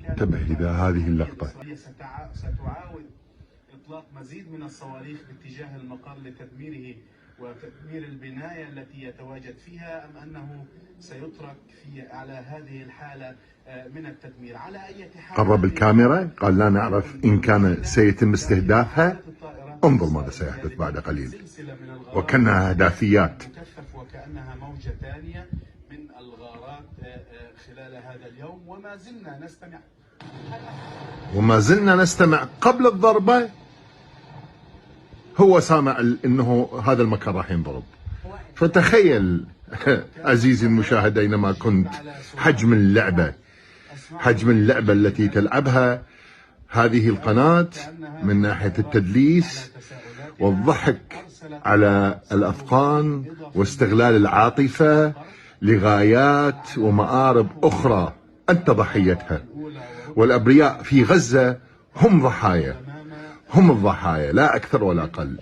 انتبه إذا هذه اللقطة. ستعاود إطلاق مزيد من الصواريخ باتجاه المقر لتدميره وتدمير البناية التي يتواجد فيها، أم أنه سيترك على هذه الحالة من التدمير؟ على أي حال قرب الكاميرا قال لا نعرف إن كان سيتم استهدافها. انظر ماذا سيحدث بعد قليل، وكأنها أحداثيات. وكأنها موجة ثانية من الغارات خلال هذا اليوم. وما زلنا نستمع قبل الضربة هو سامع انه هذا المكان راح ينضرب. فتخيل عزيزي المشاهد اينما كنت حجم اللعبة التي تلعبها هذه القناة من ناحية التدليس والضحك على الأفغان واستغلال العاطفة لغايات ومآرب أخرى أنت ضحيتها. والأبرياء في غزة هم الضحايا لا أكثر ولا أقل.